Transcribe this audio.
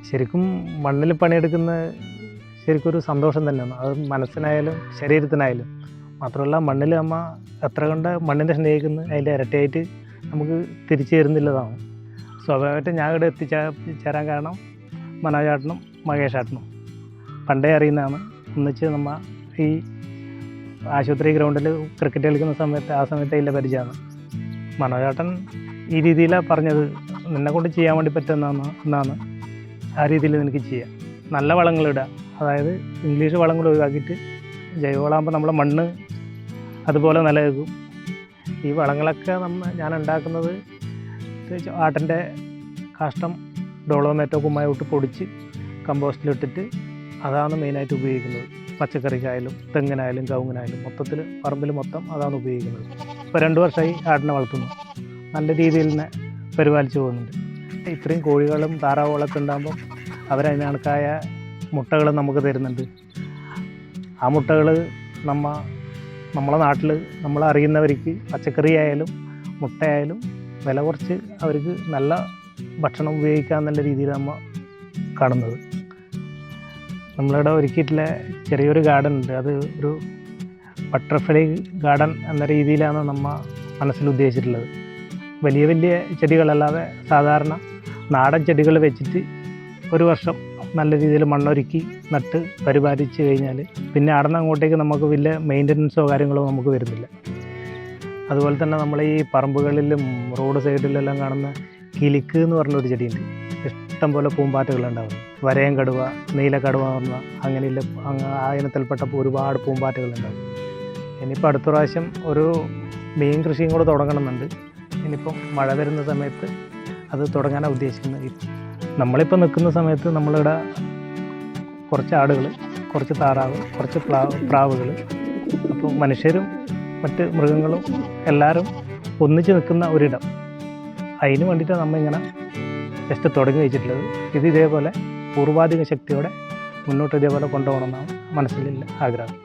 ശരിക്കും മണ്ണിൽ പണിയെടുക്കുന്ന ശരിക്കൊരു സന്തോഷം തന്നെയാണ്. അത് മനസ്സിനായാലും ശരീരത്തിനായാലും. മാത്രമല്ല മണ്ണിൽ അമ്മ എത്ര കണ്ട് മണ്ണിനെ സ്നേഹിക്കുന്നു അതിൻ്റെ ഇരട്ടിയായിട്ട് നമുക്ക് തിരിച്ചു തരുന്നില്ലതാണ്. സ്വാഭാവികമായിട്ട് ഞാൻ ഇവിടെ എത്തിച്ചേരാൻ കാരണം മനോജേട്ടനും മഹേഷേട്ടനും പണ്ടേ അറിയുന്നതാണ്. ഒന്നിച്ച് നമ്മ ഈ ആശുപത്രി ഗ്രൗണ്ടിൽ ക്രിക്കറ്റ് കളിക്കുന്ന സമയത്ത് ആ സമയത്ത് അതിൻ്റെ പരിചയമാണ്. മനോജേട്ടൻ ഈ രീതിയിലാണ് പറഞ്ഞത്, നിന്നെ കൊണ്ട് ചെയ്യാൻ വേണ്ടി പറ്റുന്നതാണ് ആ രീതിയിൽ നിനക്ക് ചെയ്യാം. നല്ല വളങ്ങളിടുക, അതായത് ഇംഗ്ലീഷ് വളങ്ങൾ ഒഴിവാക്കിയിട്ട് ജൈവവളമാകുമ്പോൾ നമ്മളെ മണ്ണ് അതുപോലെ നിലനിൽക്കും. ഈ വളങ്ങളൊക്കെ ഞാൻ ഉണ്ടാക്കുന്നത് ആട്ടിൻ്റെ കാഷ്ടം ഡോളോമേറ്റോ കുമ്മായിട്ട് പൊടിച്ച് കമ്പോസ്റ്റിലിട്ടിട്ട് അതാണ് മെയിനായിട്ട് ഉപയോഗിക്കുന്നത്. പച്ചക്കറിക്കായാലും തെങ്ങിനായാലും കവുങ്ങിനായാലും മൊത്തത്തിൽ പറമ്പിൽ മൊത്തം അതാണ് ഉപയോഗിക്കുന്നത്. ഇപ്പോൾ 2 വർഷമായി ആടിനെ വളർത്തുന്നു. നല്ല രീതിയിൽ തന്നെ പരിപാലിച്ച് പോകുന്നുണ്ട്. ഇത്രയും കോഴികളും താറാവുകളൊക്കെ ഉണ്ടാകുമ്പോൾ അവരതിന് കണക്കായ മുട്ടകൾ നമുക്ക് തരുന്നുണ്ട്. ആ മുട്ടകൾ നമ്മളെ നാട്ടിൽ നമ്മളറിയുന്നവർക്ക് പച്ചക്കറി ആയാലും മുട്ടയായാലും വില കുറച്ച് അവർക്ക് നല്ല ഭക്ഷണം ഉപയോഗിക്കാമെന്നുള്ള രീതിയിൽ നമ്മൾ കാണുന്നത്. നമ്മളിവിടെ ഒരുക്കിയിട്ടുള്ള ചെറിയൊരു ഗാർഡൻ ഉണ്ട്. അത് ഒരു ബട്ടർഫ്ലൈ ഗാർഡൻ എന്ന രീതിയിലാണ് നമ്മൾ മനസ്സിൽ ഉദ്ദേശിച്ചിട്ടുള്ളത്. വലിയ വലിയ ചെടികളല്ലാതെ സാധാരണ നാടൻ ചെടികൾ വെച്ചിട്ട് ഒരു വർഷം നല്ല രീതിയിൽ മണ്ണൊരുക്കി നട്ട് പരിപാലിച്ച് കഴിഞ്ഞാൽ പിന്നെ അവിടെ അങ്ങോട്ടേക്ക് നമുക്ക് വലിയ മെയിൻ്റനൻസോ കാര്യങ്ങളോ നമുക്ക് വരുന്നില്ല. അതുപോലെ തന്നെ നമ്മൾ ഈ പറമ്പുകളിലും റോഡ് സൈഡിലെല്ലാം കാണുന്ന കിലിക്ക് എന്ന് പറഞ്ഞൊരു ചെടിയുണ്ട്. ഇഷ്ടം പോലെ പൂമ്പാറ്റകളുണ്ടാകുന്നു. വരയം കടുവ, നീലക്കടുവ എന്ന് പറഞ്ഞാൽ അങ്ങനെയുള്ള ആ ഇനത്തിൽപ്പെട്ട ഒരുപാട് പൂമ്പാറ്റകളുണ്ടാകും. ഇനിയിപ്പോൾ അടുത്ത പ്രാവശ്യം ഒരു മീൻ കൃഷിയും കൂടെ തുടങ്ങണമെന്നുണ്ട്. ഇനിയിപ്പം മഴ വരുന്ന സമയത്ത് അത് തുടങ്ങാനാണ് ഉദ്ദേശിക്കുന്നത്. നമ്മളിപ്പോൾ നിൽക്കുന്ന സമയത്ത് നമ്മളിവിടെ കുറച്ച് ആടുകൾ, കുറച്ച് താറാവ്, കുറച്ച് പ്രാവുകൾ, അപ്പോൾ മനുഷ്യരും മറ്റ് മൃഗങ്ങളും എല്ലാവരും ഒന്നിച്ച് നിൽക്കുന്ന ഒരിടം. അതിന് വേണ്ടിയിട്ടാണ് നമ്മളിങ്ങനെ ജസ്റ്റ് തുടങ്ങി വെച്ചിട്ടുള്ളത്. ഇത് ഇതേപോലെ പൂർവാധിക ശക്തിയോടെ മുന്നോട്ട് ഇതേപോലെ കൊണ്ടുപോകണമെന്നാണ് മനസ്സിലുള്ള ആഗ്രഹം.